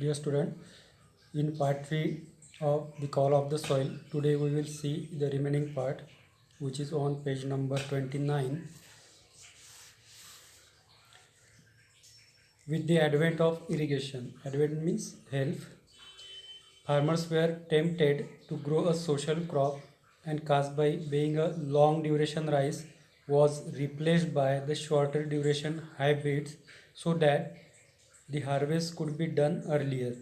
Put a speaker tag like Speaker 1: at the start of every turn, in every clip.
Speaker 1: Dear student, in part 3 of the call of the soil, today we will see the remaining part, which is on page number 29. With the advent of irrigation, advent means help, farmers were tempted to grow a social crop, and kasbai, being a long duration rice, was replaced by the shorter duration hybrids so that the harvest could be done earlier.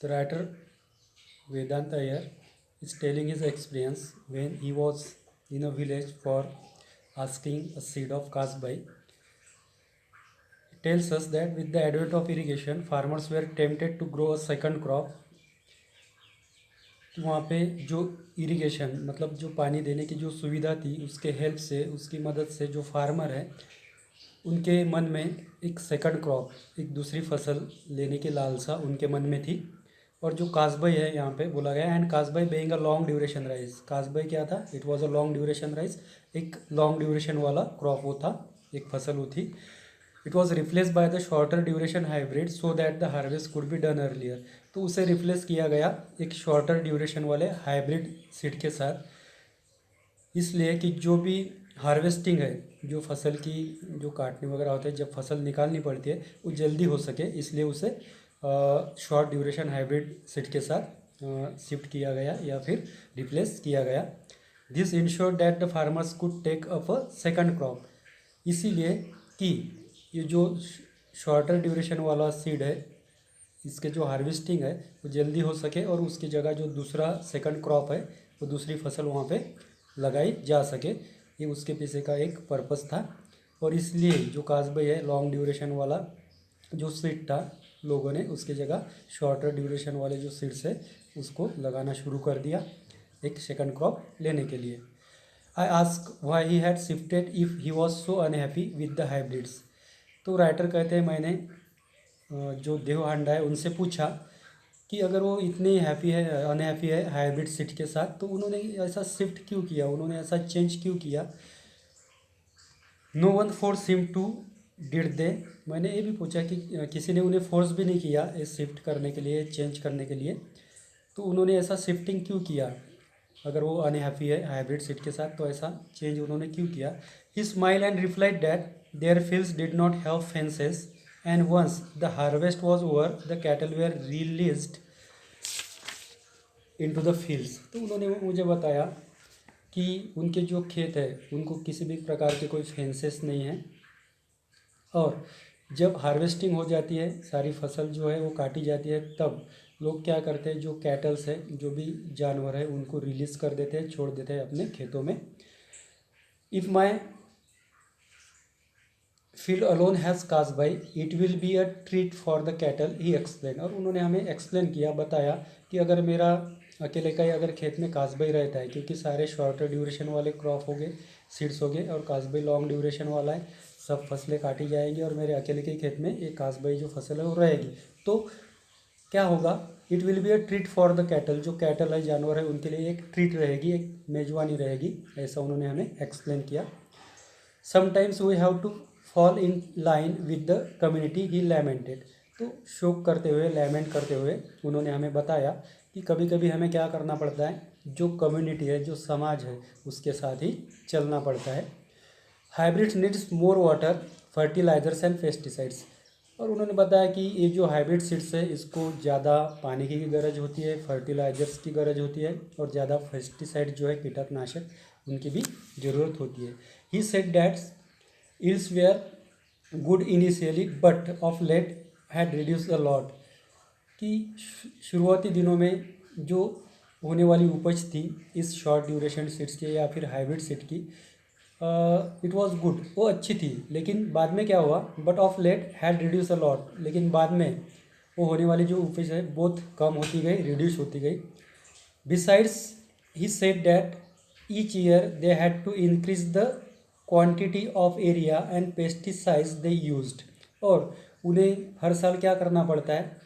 Speaker 1: The writer Vedant Iyer is telling his experience when he was in a village for asking a seed of kasbai. It tells us that with the advent of irrigation, farmers were tempted to grow a second crop. वहाँ पे जो irrigation मतलब जो पानी देने की जो सुविधा थी, उसके हेल्प से, उसकी मदद से जो फार्मर है उनके मन में एक सेकंड क्रॉप, एक दूसरी फसल लेने की लालसा उनके मन में थी. और जो कासबई है यहाँ पे बोला गया, and Kasbai being a long duration rice. Kasbai क्या था? It was a long duration rice. एक लॉन्ग ड्यूरेशन वाला क्रॉप वो था, एक फसल वो थी. It was replace by the shorter duration hybrid so that the harvest could be done earlier. तो उसे रिप्लेस किया गया एक शॉर्टर ड्यूरेशन वाले हाइब्रिड सीड के साथ, इसलिए कि जो भी हार्वेस्टिंग है, जो फसल की जो काटने वगैरह होते हैं, जब फसल निकालनी पड़ती है वो जल्दी हो सके, इसलिए उसे शॉर्ट ड्यूरेशन हाइब्रिड सीड के साथ शिफ्ट किया गया या फिर रिप्लेस किया गया. This ensure that the farmers could take up a second crop. इसीलिए कि ये जो शॉर्टर ड्यूरेशन वाला सीड है, इसके जो हार्वेस्टिंग है वो जल्दी हो सके और उसकी जगह जो दूसरा सेकंड क्रॉप है वो दूसरी फसल वहाँ पे लगाई जा सके. ये उसके पीछे का एक पर्पस था. और इसलिए जो कासबई है, लॉन्ग ड्यूरेशन वाला जो सीड था, लोगों ने उसकी जगह शॉर्टर ड्यूरेशन वाले जो सीड्स है उसको लगाना शुरू कर दिया एक सेकंड क्रॉप लेने के लिए. I ask why he had shifted if he was so unhappy with the hybrids. तो राइटर कहते हैं, मैंने जो देव हांडा है उनसे पूछा कि अगर वो इतने हैप्पी है, अनहैप्पी है हाइब्रिड सीड के साथ, तो उन्होंने ऐसा शिफ्ट क्यों किया, उन्होंने ऐसा चेंज क्यों किया. No one force him to did they. मैंने ये भी पूछा कि किसी ने उन्हें फोर्स भी नहीं किया इस शिफ्ट करने के लिए, चेंज करने के लिए, तो उन्होंने ऐसा शिफ्टिंग क्यों किया. अगर वो अनहैप्पी है हाइब्रिड सीड के साथ तो ऐसा चेंज उन्होंने क्यों किया. He smile and replied that their fields did not have fences and once the harvest was over the cattle were released into the fields. तो उन्होंने मुझे बताया कि उनके जो खेत है उनको किसी भी प्रकार के कोई फेंसेस नहीं है, और जब हार्वेस्टिंग हो जाती है, सारी फसल जो है वो काटी जाती है, तब लोग क्या करते हैं, जो कैटल्स है, जो भी जानवर है, उनको रिलीज़ कर देते हैं, छोड़ देते हैं अपने खेतों में. If my field alone has Kasbai it will be a treat for the cattle, he explain. और उन्होंने हमें एक्सप्लेन किया, बताया कि अगर मेरा अकेले का ही अगर खेत में कासबाई रहता है, क्योंकि सारे शॉर्टर ड्यूरेशन वाले क्रॉप हो गए, सीड्स हो गए, और कासबाई लॉन्ग ड्यूरेशन वाला है, सब फसलें काटी जाएंगी और मेरे अकेले के खेत में एक कासबाई जो फसल है वो रहेगी, तो क्या होगा, it will be a treat for the cattle. जो कैटल है, जानवर है, उनके लिए एक ट्रीट रहेगी, एक मेजबानी रहेगी, ऐसा उन्होंने हमें एक्सप्लेन किया. Sometimes we have to fall in line with the community, he lamented. तो शोक करते हुए, लैमेंट करते हुए उन्होंने हमें बताया कि कभी कभी हमें क्या करना पड़ता है, जो कम्युनिटी है, जो समाज है, उसके साथ ही चलना पड़ता है. Hybrids needs more water, fertilisers and pesticides. और उन्होंने बताया कि ये जो हाइब्रिड सीड्स है इसको ज़्यादा पानी की गरज होती है, फर्टिलाइजर्स की गरज होती है, और ज़्यादा पेस्टिसाइड जो है, कीटनाशक, उनकी भी ज़रूरत होती है. ही said that yields were good initially but of late had reduced a lot. कि शुरुआती दिनों में जो होने वाली उपज थी इस शॉर्ट ड्यूरेशन सीड्स की या फिर हाइब्रिड सीड की, इट वाज गुड, वो अच्छी थी, लेकिन बाद में क्या हुआ, but of late had reduce a lot. लेकिन बाद में वो होने वाली जो उपज है बहुत कम होती गई, रिड्यूस होती गई. Besides he said that each year they had to increase the quantity of area and pesticides they used. और उन्हें हर साल क्या करना पड़ता है,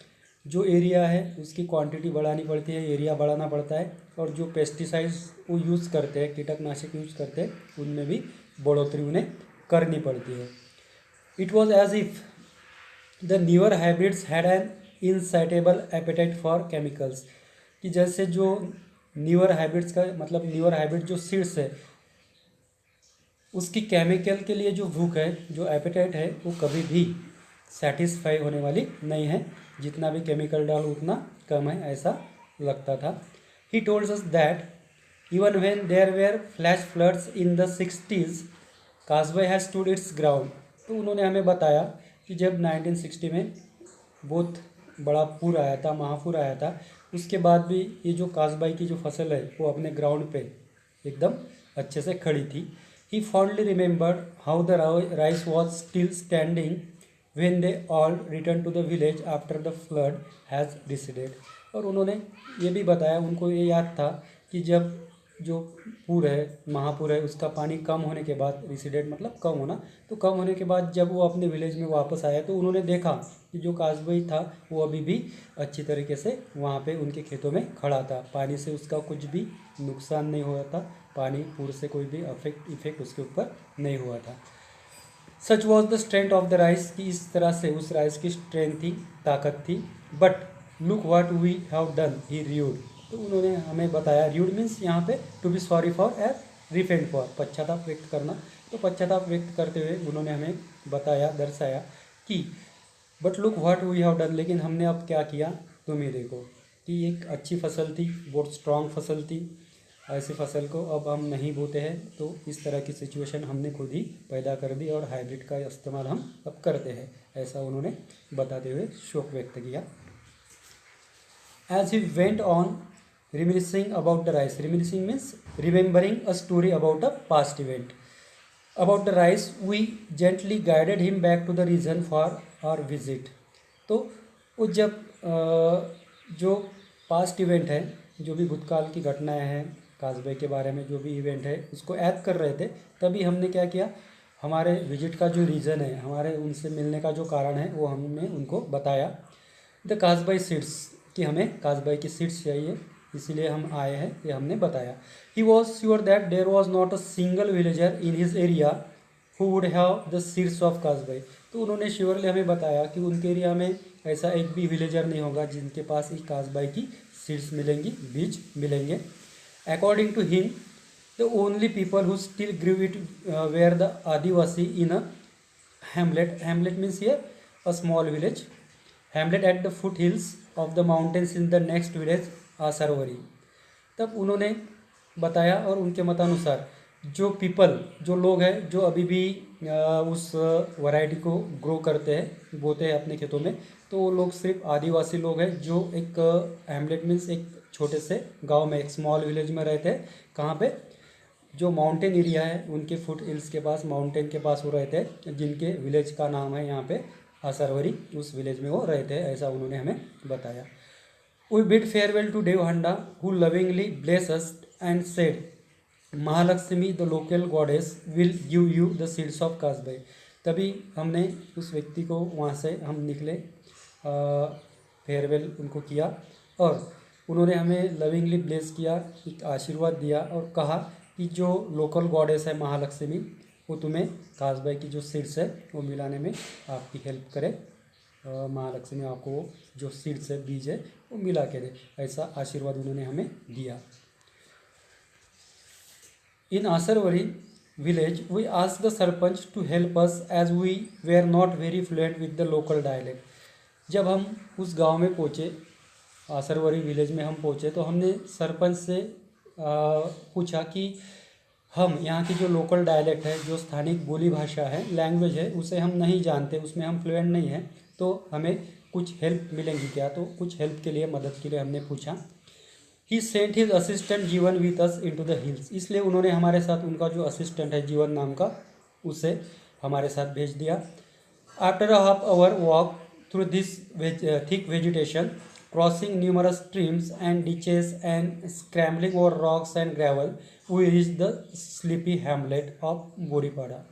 Speaker 1: जो एरिया है उसकी क्वांटिटी बढ़ानी पड़ती है, एरिया बढ़ाना पड़ता है, और जो पेस्टिसाइड्स वो यूज़ करते हैं, कीटनाशक यूज़ करते हैं, उनमें भी बढ़ोतरी उन्हें करनी पड़ती है. It was as if the newer hybrids had an insatiable appetite for chemicals, कि जैसे जो न्यूअर हाइब्रिड्स का मतलब न्यूअर हाइब्रिड जो सीड्स है उसकी केमिकल के लिए जो भूख है, जो एपेटाइट है, वो कभी भी सेटिस्फाई होने वाली नहीं है, जितना भी केमिकल डालो उतना कम है, ऐसा लगता था। He tolds us that even when there were flash floods in the 60s Kasbai has stood its ground. तो उन्होंने हमें बताया कि जब 1960 में बहुत बड़ा पूर आया था, महापूर आया था, उसके बाद भी ये जो कासबाई की जो फसल है वो अपने ग्राउंड पे एकदम अच्छे से खड़ी थी। He fondly remembered how the rice was still standing when they all return to the village after the flood has receded. और उन्होंने ये भी बताया, उनको ये याद था कि जब जो पूर है, महापूर है, उसका पानी कम होने के बाद, रिसीडेड मतलब कम होना, तो कम होने के बाद जब वो अपने विलेज में वापस आया तो उन्होंने देखा कि जो कासबाई था वो अभी भी अच्छी तरीके से वहाँ पे उनके खेतों में खड़ा था, पानी से उसका कुछ भी नुकसान नहीं हुआ था, पानी पूर से कोई भी इफेक्ट उसके ऊपर नहीं हुआ था। सच was the strength of the rice, कि इस तरह से उस राइस की स्ट्रेंथ थी, ताकत थी। But look what we have done he rued. तो उन्होंने हमें बताया, रियूड मीन्स यहाँ पे to be sorry for as repented for, पश्चाताप व्यक्त करना। तो पश्चाताप व्यक्त करते हुए उन्होंने हमें बताया, दर्शाया कि but look what we have done, लेकिन हमने अब क्या किया तुम ही देखो, कि एक अच्छी फसल थी, बहुत स्ट्रांग फसल थी, ऐसी फसल को अब हम नहीं बोते हैं, तो इस तरह की सिचुएशन हमने खुद ही पैदा कर दी और हाइब्रिड का इस्तेमाल हम अब करते हैं, ऐसा उन्होंने बताते हुए शोक व्यक्त किया। As he went on reminiscing about the rice, reminiscing means remembering a story about a past event about the rice, we gently guided him back to the reason for our visit. तो वो जब जो past event है, जो भी भूतकाल की घटनाएं हैं, कासबाई के बारे में जो भी इवेंट है, उसको याद कर रहे थे, तभी हमने क्या किया, हमारे विजिट का जो रीज़न है, हमारे उनसे मिलने का जो कारण है, वो हमने उनको बताया। द कासबाई सीड्स, कि हमें कासबाई की सीड्स चाहिए, इसीलिए हम आए हैं, ये हमने बताया। He was sure that there was not a single villager in his area who would have the seeds of Kasbai. तो उन्होंने श्योरली हमें बताया कि उनके एरिया में ऐसा एक भी विलेजर नहीं होगा जिनके पास इस कासबाई की सीड्स मिलेंगी, बीज मिलेंगे। According to him the only people who still grew it were the adivasi in a hamlet, hamlet means here a small village, hamlet at the foot hills of the mountains in the next village Asarwari. तब उन्होंने बताया, और उनके मतानुसार जो people, जो लोग हैं जो अभी भी उस वैरायटी को ग्रो करते हैं, बोते हैं अपने खेतों में, तो वो लोग सिर्फ आदिवासी लोग हैं जो एक हैमलेट मीन्स एक छोटे से गांव में, एक स्मॉल विलेज में रहते हैं। कहाँ पे, जो माउंटेन एरिया है उनके फुट हिल्स के पास, माउंटेन के पास वो रहते हैं, जिनके विलेज का नाम है यहाँ पे आसरवरी, उस विलेज में वो रहते हैं, ऐसा उन्होंने हमें बताया। We bid farewell to Devhanda, who lovingly blessed us and said, Mahalakshmi the local goddess will give you the seeds of Kasbai. तभी हमने उस व्यक्ति को वहाँ से हम निकले, फेयरवेल उनको किया, और उन्होंने हमें लविंगली ब्लेस किया, एक आशीर्वाद दिया, और कहा कि जो लोकल गॉडेस है महालक्ष्मी, वो तुम्हें कासबाई की जो सीड्स है वो मिलाने में आपकी हेल्प करे, महालक्ष्मी आपको जो सीड्स है, बीज है, वो मिला के दे, ऐसा आशीर्वाद उन्होंने हमें दिया। In Asarwari village we asked the sarpanch to help us as we were not very fluent with the local dialect. जब हम उस गांव में पहुँचे, आसरवरी विलेज में हम पहुँचे, तो हमने सरपंच से पूछा कि हम यहाँ की जो लोकल डायलेक्ट है, जो स्थानिक बोली भाषा है, लैंग्वेज है, उसे हम नहीं जानते, उसमें हम फ्लुएंट नहीं हैं, तो हमें कुछ हेल्प मिलेंगी क्या। तो कुछ हेल्प के लिए, मदद के लिए हमने पूछा। ही सेंट हिज असिस्टेंट जीवन with us into the hills, इसलिए उन्होंने हमारे साथ, उनका जो असिस्टेंट है जीवन नाम का, उसे हमारे साथ भेज दिया। After a half hour walk through this thick vegetation, crossing numerous streams and ditches and scrambling over rocks and gravel, we reach the sleepy hamlet of Boripada.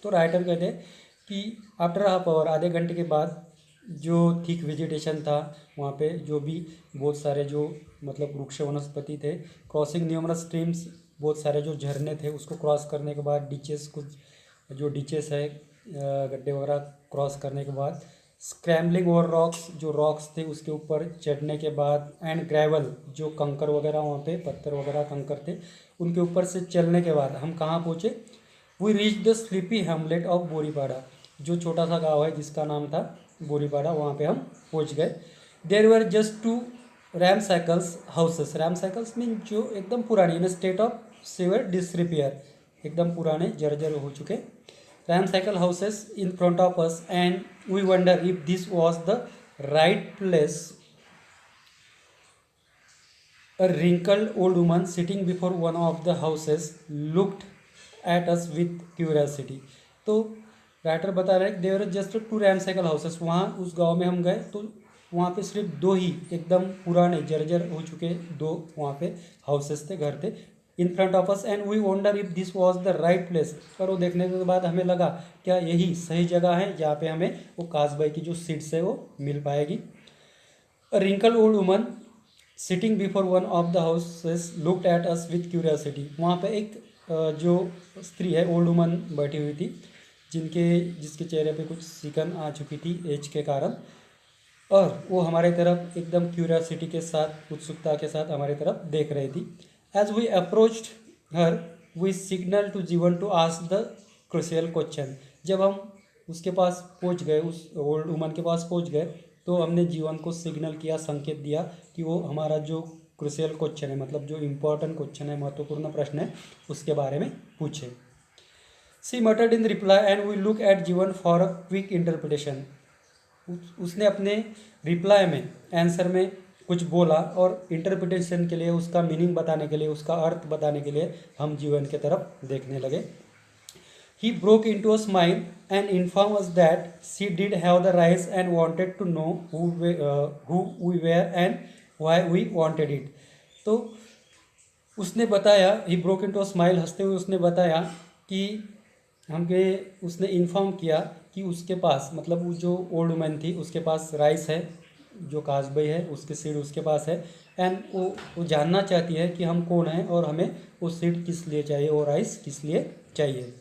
Speaker 1: तो राइटर कहते हैं कि आफ्टर हाफ आवर, आधे घंटे के बाद, जो थिक वेजिटेशन था वहाँ पे, जो भी बहुत सारे जो मतलब वृक्ष वनस्पति थे, क्रॉसिंग न्यूमरस स्ट्रीम्स, बहुत सारे जो झरने थे, उसको क्रॉस करने के बाद, डिचेस, कुछ जो डिचेस है, गड्ढे वगैरह क्रॉस करने के बाद, स्क्रैम्बलिंग ओवर रॉक्स, जो रॉक्स थे उसके ऊपर चढ़ने के बाद, एंड ग्रेवल, जो कंकर वगैरह वहाँ पे पत्थर वगैरह कंकर थे उनके ऊपर से चलने के बाद हम कहाँ पहुँचे? We reach the sleepy hamlet of Boripada, जो छोटा सा गांव है जिसका नाम था बोरीपाड़ा, वहाँ पे हम पहुँच गए। There were just two ramshackle houses, ramshackle mean जो एकदम पुरानी, in state of severe disrepair, एकदम पुराने जर्जर हो चुके ramshackle houses in front of us, and we wonder if this was the right place. A wrinkled old woman sitting before one of the houses looked at us with curiosity. तो writer बता रहे हैं there just two ramshackle houses, वहाँ उस गांव में हम गए तो वहाँ पे सिर्फ दो ही एकदम पुराने जर्जर हो चुके दो वहाँ पे हाउसेस थे, घर थे, in front of us, and we wonder if this was the right place. और वो देखने के बाद हमें लगा क्या यही सही जगह है जहाँ पे हमें वो कासबाई की जो सीट्स है वो मिल पाएगी। Wrinkle old woman sitting before one of the houses looked at us with curiosity, वहाँ पे एक जो स्त्री है ओल्ड वुमन बैठी हुई थी जिसके चेहरे पे कुछ सिकन आ चुकी थी एज के कारण, और वो हमारे तरफ एकदम क्यूरियोसिटी के साथ, उत्सुकता के साथ हमारी तरफ देख रही थी। As we approached her we signal to Jeevan to ask the crucial question, जब हम उसके पास पहुंच गए, उस ओल्ड वुमन के पास पहुंच गए तो हमने जीवन को सिग्नल किया, संकेत दिया कि वो हमारा जो क्रूशियल क्वेश्चन है, मतलब जो इम्पोर्टेंट क्वेश्चन है, महत्वपूर्ण प्रश्न है, उसके बारे में पूछे। She muttered in reply and we look at Jeevan for a quick interpretation, उसने अपने रिप्लाई में, आंसर में कुछ बोला और इंटरप्रिटेशन के लिए, उसका मीनिंग बताने के लिए, उसका अर्थ बताने के लिए हम जीवन के तरफ देखने लगे। He broke into a smile and informed us that she did have the rights and wanted to know who we were and why we wanted it. तो उसने बताया, he broke into a smile, हंसते हुए उसने बताया कि उसने inform किया कि उसके पास, मतलब वो जो ओल्ड वुमन थी उसके पास राइस है, जो कासबाई है उसके सीड उसके पास है, एंड वो जानना चाहती है कि हम कौन हैं और हमें वो सीड किस लिए चाहिए, वो राइस किस लिए चाहिए।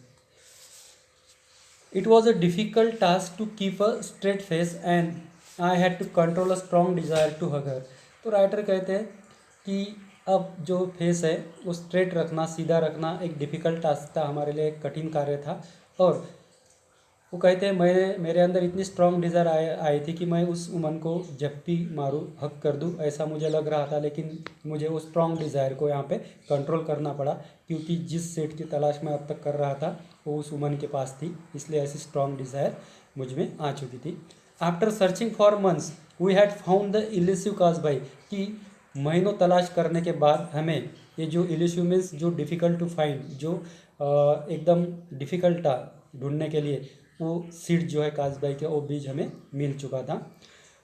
Speaker 1: It was a difficult task to keep a straight face and I had to control a strong desire to hug her. तो राइटर कहते हैं कि अब जो फेस है वो स्ट्रेट रखना, सीधा रखना एक डिफ़िकल्ट टास्क था, हमारे लिए एक कठिन कार्य था। और वो कहते हैं मेरे अंदर इतनी स्ट्रांग डिज़ायर आई थी कि मैं उस वुमन को झप्पी मारूं, हक कर दूं, ऐसा मुझे लग रहा था, लेकिन मुझे वो स्ट्रांग डिज़ायर को यहाँ पे कंट्रोल करना पड़ा, क्योंकि जिस सेट की तलाश मैं अब तक कर रहा था वो उस वुमन के पास थी, इसलिए ऐसी स्ट्रांग डिज़ायर मुझ में आ चुकी थी। After searching for months we had found the elusive Kasbai, कि महीनों तलाश करने के बाद हमें ये जो इल्यूसिव मीन्स जो डिफ़िकल्ट टू फाइंड, जो एकदम डिफ़िकल्ट था ढूंढने के लिए, वो सीड जो है कासबाई के, वो बीज हमें मिल चुका था।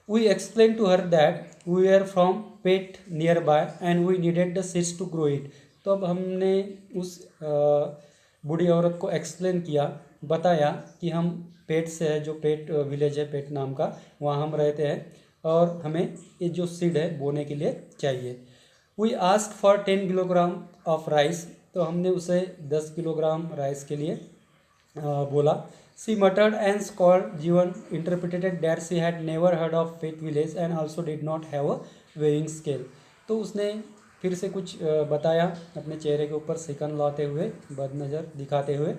Speaker 1: We explain to her that we are from पेट nearby and we needed the seeds to grow it. तो अब हमने उस बूढ़ी औरत को एक्सप्लेन किया, बताया कि हम पेट से है, जो पेट विलेज है पेट नाम का, वहाँ हम रहते हैं और हमें ये जो सीड है बोने के लिए चाहिए। We ask for 10 kilogram of rice, तो हमने उसे 10 किलोग्राम राइस के लिए बोला। She muttered and scolded. Jivan interpreted that she had never heard of Pet Village and also did not have a weighing scale. तो उसने फिर से कुछ बताया, अपने चेहरे के ऊपर सिकन लाते हुए, बदनज़र दिखाते हुए,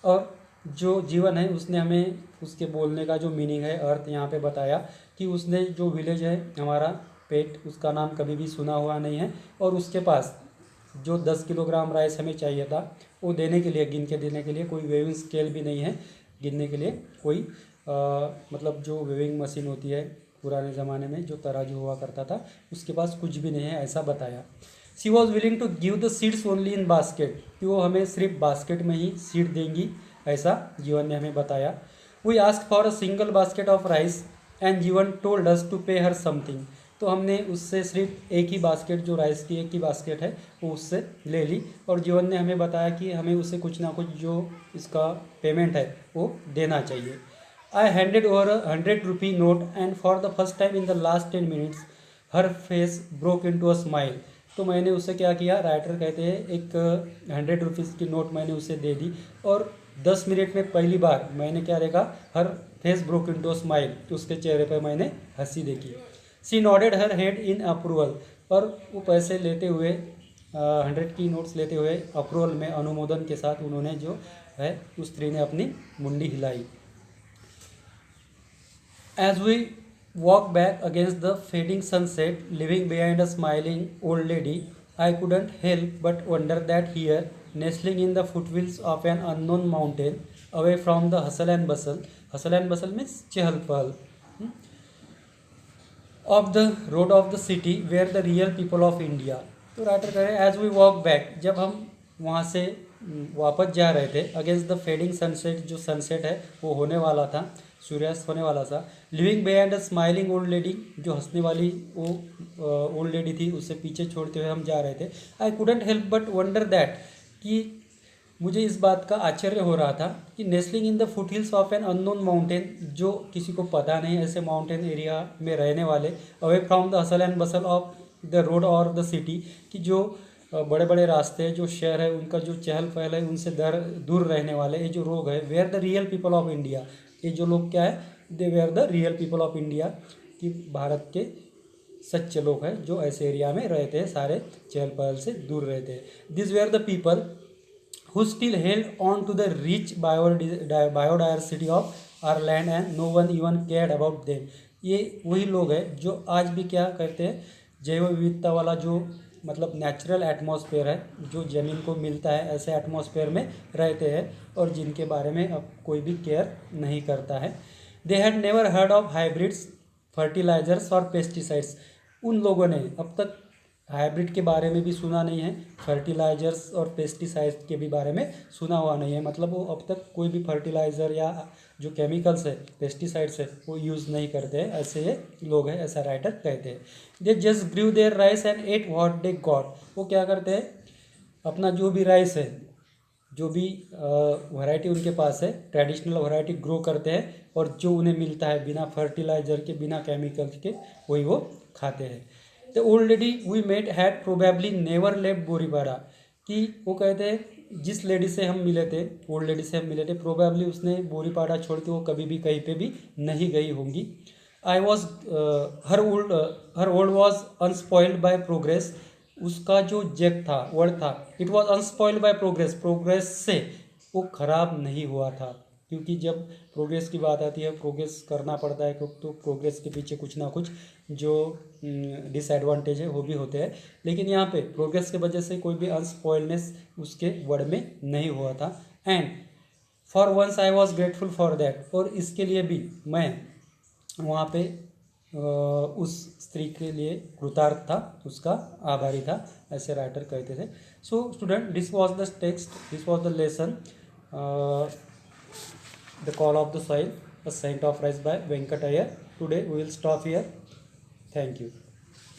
Speaker 1: और जो जीवन है उसने हमें उसके बोलने का जो मीनिंग है, अर्थ यहाँ पे बताया कि उसने जो विलेज है हमारा पेट, उसका नाम कभी भी सुना हुआ नहीं है, और उसके पास जो 10 किलोग्राम राइस हमें चाहिए था वो देने के लिए, गिन के देने के लिए कोई वेविंग स्केल भी नहीं है, गिनने के लिए कोई मतलब जो वेविंग मशीन होती है पुराने ज़माने में जो तराजू हुआ करता था, उसके पास कुछ भी नहीं है, ऐसा बताया। She was willing to give the seeds only in basket, कि वो हमें सिर्फ बास्केट में ही सीड देंगी, ऐसा जीवन ने हमें बताया। We ask for a single basket of rice and Jeevan told us to pay her something, तो हमने उससे सिर्फ एक ही बास्केट, जो राइस की एक ही बास्केट है, वो उससे ले ली, और जीवन ने हमें बताया कि हमें उसे कुछ ना कुछ जो इसका पेमेंट है वो देना चाहिए। I handed over 100 rupee note and for the first time in the last 10 minutes her face broke into a smile, तो मैंने उसे क्या किया, राइटर कहते हैं एक 100 रुपीज़ की नोट मैंने उसे दे दी, और 10 मिनट में पहली बार मैंने क्या देखा, her face broke into smile, उसके चेहरे पर मैंने हंसी देखी। She nodded her head in approval, और वो पैसे लेते हुए 100 की नोट्स लेते हुए अप्रूवल में, अनुमोदन के साथ उन्होंने जो है उस स्त्री ने अपनी मुंडी हिलाई। As we walked back against the fading sunset, leaving behind a smiling old lady, I couldn't help but wonder that here, nestling in the foothills of an unknown mountain, away from the hustle and bustle means chehal pehal, of the road of the city where the real people of India। तो writer कह रहे हैं as we walk back, जब हम वहाँ से वापस जा रहे थे, अगेंस्ट द फेडिंग सनसेट, जो सनसेट है वो होने वाला था, सूर्यास्त होने वाला था। Living behind a smiling old lady, जो हंसने वाली वो ओल्ड लेडी थी, उसे पीछे छोड़ते हुए हम जा रहे थे। I couldn't help but wonder that, कि मुझे इस बात का आश्चर्य हो रहा था कि nestling in the foot hills of an unknown mountain, जो किसी को पता नहीं ऐसे माउंटेन एरिया में रहने वाले, away from the hustle and Bansal of the road और द सिटी, कि जो बड़े बड़े रास्ते, जो शहर है उनका जो चहल पहल है उनसे दूर रहने वाले, ये जो लोग है, were the real people of India, ये जो लोग क्या है, they were the real people of India, कि भारत के सच्चे लोग हैं जो ऐसे एरिया में रहते हैं, सारे चहल पहल से दूर रहते हैं। This where the people who still held on to the rich biodiversity of our land and no one even cared about them। ये वही लोग हैं जो आज भी क्या करते हैं, जैव विविधता वाला जो मतलब नेचुरल एटमॉस्फेयर है, जो ज़मीन को मिलता है, ऐसे एटमॉस्फेयर में रहते हैं और जिनके बारे में अब कोई भी केयर नहीं करता है। They had never heard of hybrids, fertilisers और पेस्टिसाइड्स, उन लोगों ने अब तक हाइब्रिड के बारे में भी सुना नहीं है, फर्टिलाइजर्स और पेस्टिसाइड्स के भी बारे में सुना हुआ नहीं है, मतलब वो अब तक कोई भी फर्टिलाइज़र या जो केमिकल्स है, पेस्टिसाइड्स है, वो यूज़ नहीं करते हैं, ऐसे ये लोग हैं, ऐसा राइटर कहते हैं। They just grew their rice and ate what they got, वो क्या करते हैं, अपना जो भी राइस है, जो भी वैरायटी उनके पास है, ट्रेडिशनल वैरायटी ग्रो करते हैं, और जो उन्हें मिलता है बिना फर्टिलाइज़र के, बिना केमिकल्स के, वही वो खाते हैं। The old lady we met had probably never left Boripada, कि वो कहते हैं जिस लेडी से हम मिले थे, ओल्ड लेडी से हम मिले थे, प्रोबेबली उसने बोरीपाड़ा छोड़ के वो कभी भी कहीं पे भी नहीं गई होंगी। I was her old was unspoiled by progress, उसका जो जेक था, वर्ड था, it was unspoiled by progress, progress से वो खराब नहीं हुआ था, क्योंकि जब प्रोग्रेस की बात आती है, प्रोग्रेस करना पड़ता है, तो प्रोग्रेस के पीछे कुछ ना कुछ जो डिसएडवांटेज है वो भी होते हैं, लेकिन यहाँ पे प्रोग्रेस के वजह से कोई भी अनस्पॉइलनेस उसके वर्ड में नहीं हुआ था। And for once I was grateful for that, और इसके लिए भी मैं वहाँ पे उस स्त्री के लिए कृतार्थ था, उसका आभारी था, ऐसे राइटर कहते थे। So student, this was the text, this was the lesson, The Call of the Soil, A Saint of Rice by Venkat Iyer. Today we will stop here. Thank you.